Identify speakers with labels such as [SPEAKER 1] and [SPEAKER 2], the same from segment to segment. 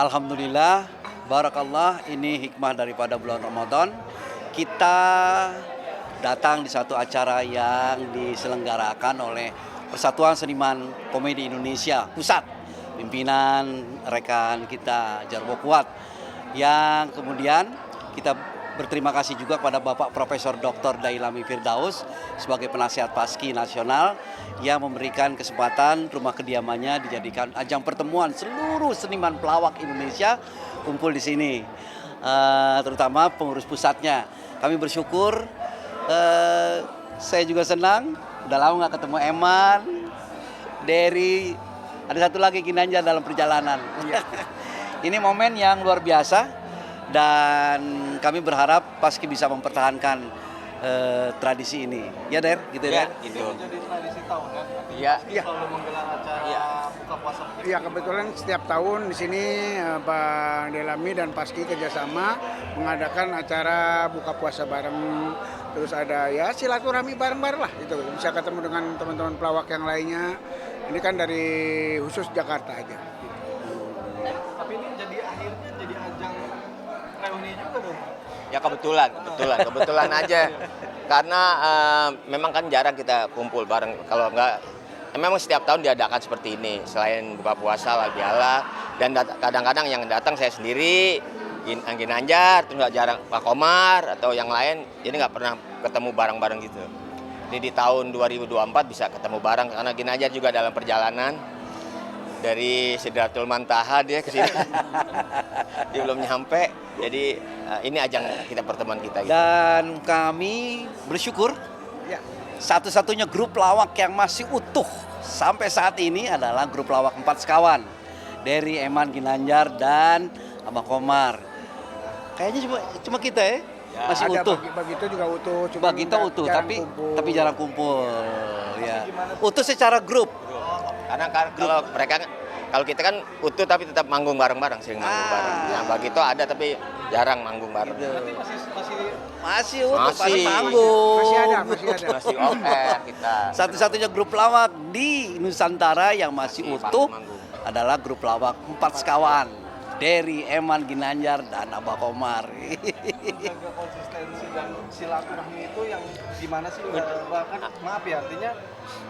[SPEAKER 1] Alhamdulillah, barakallah, ini hikmah daripada bulan Ramadan. Kita datang di satu acara yang diselenggarakan oleh Persatuan Seniman Komedi Indonesia Pusat, pimpinan rekan kita Jarwo Kuat, yang kemudian kita berterima kasih juga kepada Bapak Profesor Dr. Dailami Firdaus sebagai penasihat Paski Nasional yang memberikan kesempatan rumah kediamannya dijadikan ajang pertemuan seluruh seniman pelawak Indonesia kumpul di sini, terutama pengurus pusatnya. Kami bersyukur, saya juga senang, udah lama nggak ketemu Eman, Dery, ada satu lagi Ginanjar dalam perjalanan. Ini momen yang luar biasa. Dan kami berharap Paski bisa mempertahankan tradisi ini. Ya, Der, gitu ya.
[SPEAKER 2] Gitu.
[SPEAKER 3] Jadi tradisi tahunan.
[SPEAKER 2] Iya.
[SPEAKER 3] Selalu menggelar acara buka puasa.
[SPEAKER 4] Iya, kebetulan setiap tahun di sini Bang Delami dan Paski kerjasama mengadakan acara buka puasa bareng. Terus ada ya silaturahmi bareng-bareng lah gitu. Bisa ketemu dengan teman-teman pelawak yang lainnya. Ini kan dari khusus Jakarta aja.
[SPEAKER 3] Tapi ini jadi akhirnya jadi ajang reuni juga dong.
[SPEAKER 2] Ya kebetulan aja. Karena memang kan jarang kita kumpul bareng. Kalau enggak, memang setiap tahun diadakan seperti ini. Selain buka puasa, halal bihalal, dan kadang-kadang yang datang saya sendiri, Ginanjar, terus nggak jarang Pak Komar atau yang lain. Jadi nggak pernah ketemu bareng-bareng gitu. Jadi di tahun 2024 bisa ketemu bareng karena Ginanjar juga dalam perjalanan. Dari Sidratul Muntaha dia ke sini. Dia belum nyampe. Jadi ini ajang kita pertemuan kita gitu.
[SPEAKER 1] Dan kami bersyukur
[SPEAKER 4] Ya.
[SPEAKER 1] satu-satunya grup lawak yang masih utuh sampai saat ini adalah grup lawak 4 Sekawan dari Eman, Ginanjar, dan Abah Komar. Kayaknya cuma kita ya, masih
[SPEAKER 4] Ada
[SPEAKER 1] utuh.
[SPEAKER 4] Bagito juga utuh, cuma
[SPEAKER 1] Bagito utuh, tapi jarang kumpul. Ya. Utuh secara grup.
[SPEAKER 2] Karena kalau kita kan utuh tapi tetap manggung bareng-bareng, sering manggung bareng. Yang Bagito ada tapi jarang manggung bareng.
[SPEAKER 3] Tapi
[SPEAKER 1] Masih utuh,
[SPEAKER 2] Masih.
[SPEAKER 1] masih manggung.
[SPEAKER 4] Masih ada.
[SPEAKER 2] Masih off air kita.
[SPEAKER 1] Satu-satunya grup lawak di Nusantara yang masih utuh
[SPEAKER 2] manggung.
[SPEAKER 1] adalah grup lawak 4 Sekawan dari Eman, Ginanjar, dan Abah Komar.
[SPEAKER 3] menjaga konsistensi dan silaturahmi itu yang gimana sih? Bahkan maaf ya, artinya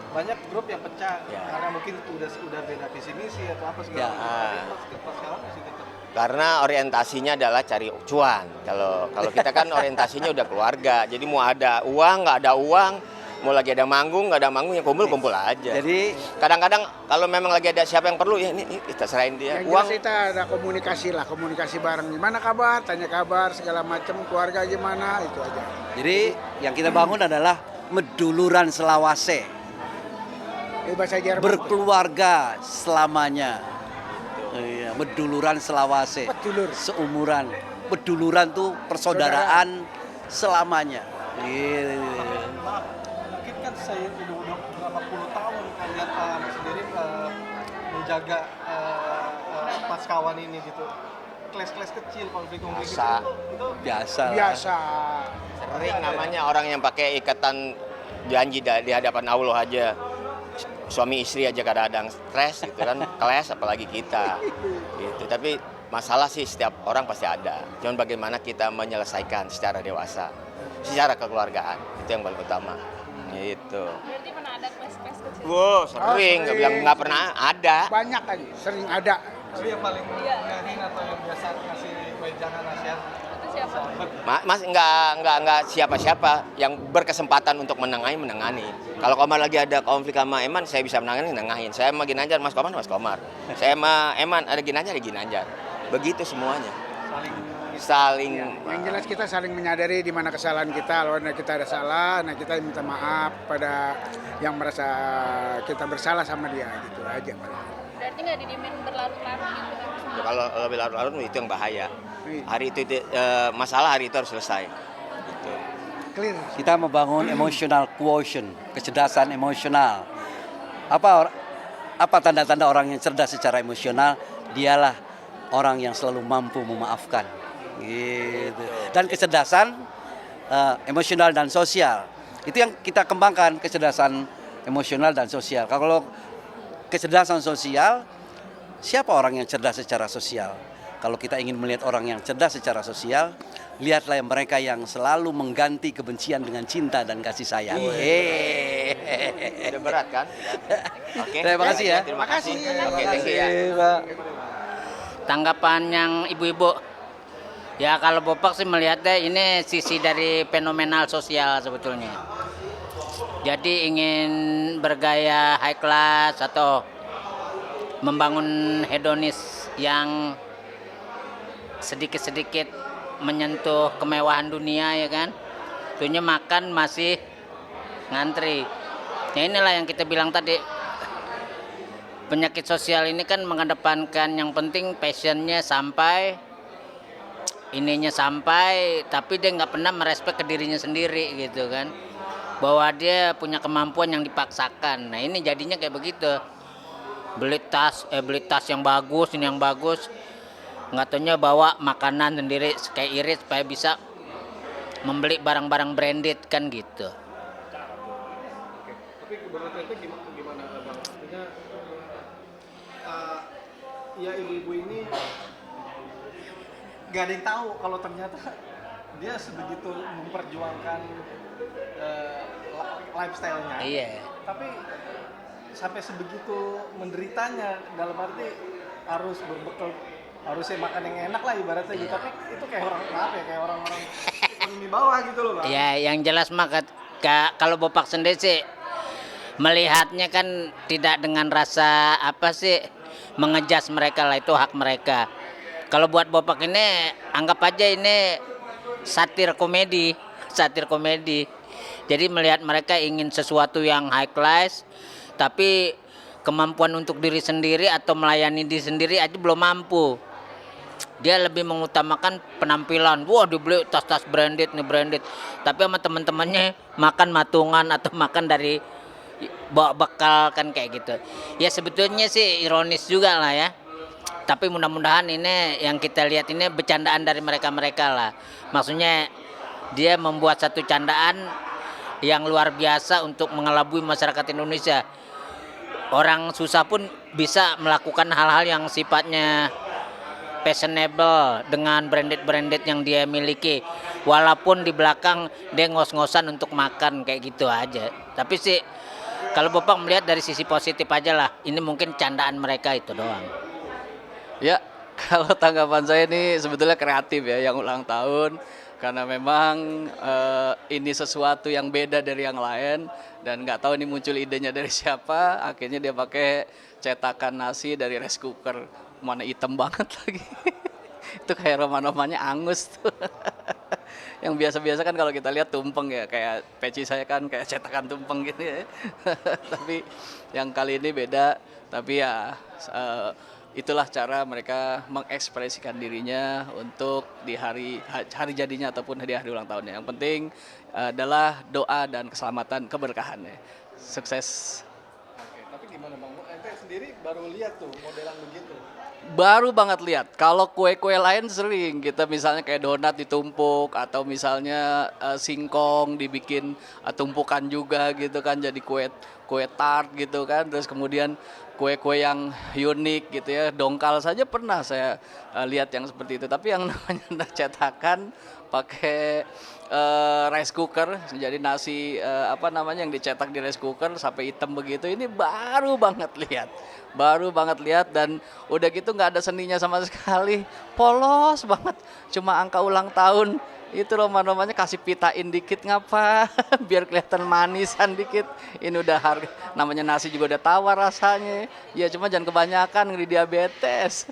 [SPEAKER 3] banyak grup yang pecah
[SPEAKER 2] Ya.
[SPEAKER 3] karena mungkin udah beda visi misi atau apa segala
[SPEAKER 1] Ya.
[SPEAKER 3] macam. Tapi pas sekarang masih tetap.
[SPEAKER 2] Karena orientasinya adalah cari cuan. Kalau kita kan orientasinya udah keluarga. Jadi mau ada uang, nggak ada uang, mau lagi ada manggung, nggak ada manggung, ya kumpul aja.
[SPEAKER 1] Jadi
[SPEAKER 2] Kadang-kadang kalau memang lagi ada siapa yang perlu, ya ini kita serahin dia.
[SPEAKER 4] Yang
[SPEAKER 2] Uang
[SPEAKER 4] jelas kita ada komunikasi bareng. Gimana kabar? Tanya kabar segala macam, keluarga gimana, itu aja.
[SPEAKER 1] Jadi yang kita bangun adalah meduluran selawase,
[SPEAKER 4] Bahasa Jerman.
[SPEAKER 1] berkeluarga selamanya. Iya, meduluran selawase,
[SPEAKER 4] Pedulur.
[SPEAKER 1] seumuran. Peduluran tuh persaudaraan selamanya. Iya.
[SPEAKER 3] Maaf, mungkin kan saya udah berapa puluh tahun kalian sendiri menjaga pas kawan ini gitu. Kelas-kelas kecil, konflik-konflik
[SPEAKER 2] Masa.
[SPEAKER 3] itu
[SPEAKER 1] Biasa.
[SPEAKER 4] Biasa.
[SPEAKER 2] sering namanya orang yang pakai ikatan janji di hadapan Allah aja. Suami istri aja kadang-kadang stres gitu kan, kelas apalagi kita. Gitu. Tapi masalah sih setiap orang pasti ada. Cuman bagaimana kita menyelesaikan secara dewasa, secara kekeluargaan. Itu yang paling utama. Gitu.
[SPEAKER 5] Berarti pernah ada kelas-kelas kecil?
[SPEAKER 2] Wow, sering. Nggak bilang nggak pernah ada.
[SPEAKER 4] Banyak aja, sering ada.
[SPEAKER 3] Tapi yang paling ngahin atau yang biasa ngasih wejangan nasihat
[SPEAKER 5] Itu siapa?
[SPEAKER 2] Mas nggak siapa-siapa yang berkesempatan untuk menangani. Kalau Komar lagi ada konflik sama Eman, saya bisa menangahin. Saya sama Ginanjar, Mas Komar. Saya sama Eman ada Ginanjar. Begitu semuanya. Saling.
[SPEAKER 4] Yang jelas kita saling menyadari di mana kesalahan kita. Kalau kita ada salah, nah kita minta maaf pada yang merasa kita bersalah sama dia, gitu aja.
[SPEAKER 5] Berarti nggak didiemin berlarut-larut gitu kan?
[SPEAKER 2] Kalau lebih larut-larut itu yang bahaya.
[SPEAKER 4] Iya.
[SPEAKER 2] Hari itu masalah hari itu harus selesai. Gitu.
[SPEAKER 4] Clear.
[SPEAKER 1] Kita membangun emotional quotient, kecerdasan emosional. Apa tanda-tanda orang yang cerdas secara emosional? Dialah orang yang selalu mampu memaafkan. Gitu. Dan kecerdasan emosional dan sosial. Itu yang kita kembangkan, kecerdasan emosional dan sosial. Kalau kecerdasan sosial, siapa orang yang cerdas secara sosial? Kalau kita ingin melihat orang yang cerdas secara sosial, lihatlah mereka yang selalu mengganti kebencian dengan cinta dan kasih sayang.
[SPEAKER 2] Udah berat kan? Oke.
[SPEAKER 1] Terima kasih ya.
[SPEAKER 2] Terima kasih. Oke, thank you ya.
[SPEAKER 1] Pak.
[SPEAKER 6] Tanggapan yang ibu-ibu, ya kalau Bopak sih melihatnya ini sisi dari fenomenal sosial sebetulnya. Jadi ingin bergaya high class atau membangun hedonis yang sedikit-sedikit menyentuh kemewahan dunia ya kan. Tentunya makan masih ngantri. Ya inilah yang kita bilang tadi. Penyakit sosial ini kan mengedepankan yang penting passionnya sampai, ininya sampai, tapi dia nggak pernah merespek ke dirinya sendiri gitu kan. Bahwa dia punya kemampuan yang dipaksakan. Nah ini jadinya kayak begitu. Beli tas yang bagus, ini yang bagus. Nggak taunya bawa makanan sendiri kayak irit supaya bisa membeli barang-barang branded kan gitu.
[SPEAKER 3] Tapi keberatan itu gimana Bang? Artinya ya ibu-ibu ini gak ada yang tahu kalau ternyata dia sebegitu memperjuangkan lifestyle-nya.
[SPEAKER 6] Iya.
[SPEAKER 3] Tapi sampai sebegitu menderitanya, dalam arti harus berbekal, harusnya makan yang enak lah ibaratnya gitu. Tapi itu kayak orang apa ya, kayak orang-orang ekonomi bawah gitu loh Bang.
[SPEAKER 6] Ya yang jelas mah kalau Bopak sendiri sih melihatnya kan tidak dengan rasa apa sih mengejas mereka lah, itu hak mereka. Kalau buat Bopak ini anggap aja ini satir komedi. Jadi melihat mereka ingin sesuatu yang high class, tapi kemampuan untuk diri sendiri atau melayani diri sendiri aja belum mampu. Dia lebih mengutamakan penampilan. Wah dibeli tas-tas branded nih branded. Tapi sama teman-temannya makan matungan atau makan dari bawa bekal kan kayak gitu. Ya sebetulnya sih ironis juga lah ya. Tapi mudah-mudahan ini yang kita lihat ini bercandaan dari mereka-mereka lah. Maksudnya dia membuat satu candaan yang luar biasa untuk mengelabui masyarakat Indonesia. Orang susah pun bisa melakukan hal-hal yang sifatnya fashionable dengan branded yang dia miliki. Walaupun di belakang dia ngos-ngosan untuk makan kayak gitu aja. Tapi sih kalau Bapak melihat dari sisi positif aja lah. Ini mungkin candaan mereka itu doang.
[SPEAKER 7] Ya, kalau tanggapan saya ini sebetulnya kreatif ya yang ulang tahun. Karena memang ini sesuatu yang beda dari yang lain. Dan nggak tahu ini muncul idenya dari siapa. Akhirnya dia pakai cetakan nasi dari rice cooker. Mana hitam banget lagi. Itu kayak roman-romannya angus tuh. Yang biasa-biasa kan kalau kita lihat tumpeng ya, kayak peci saya kan kayak cetakan tumpeng gitu ya. Tapi yang kali ini beda, tapi ya itulah cara mereka mengekspresikan dirinya untuk di hari jadinya ataupun di hari ulang tahunnya. Yang penting adalah doa dan keselamatan, keberkahan ya. Sukses.
[SPEAKER 3] Oke, tapi gimana Bang? Ente sendiri baru lihat tuh modelan begitu.
[SPEAKER 7] Baru banget lihat. Kalau kue-kue lain sering kita misalnya kayak donat ditumpuk atau misalnya singkong dibikin tumpukan juga gitu kan, jadi kue tart gitu kan. Terus kemudian kue-kue yang unik gitu ya, dongkal saja pernah saya lihat yang seperti itu. Tapi yang namanya cetakan pakai rice cooker, jadi nasi yang dicetak di rice cooker sampai hitam begitu, ini baru banget lihat dan udah gitu nggak ada seninya sama sekali, polos banget, cuma angka ulang tahun. Itu roman-romannya kasih pitain dikit ngapa biar kelihatan manisan dikit. Ini udah harga, namanya nasi juga udah tawar rasanya ya, cuma jangan kebanyakan ngeri diabetes.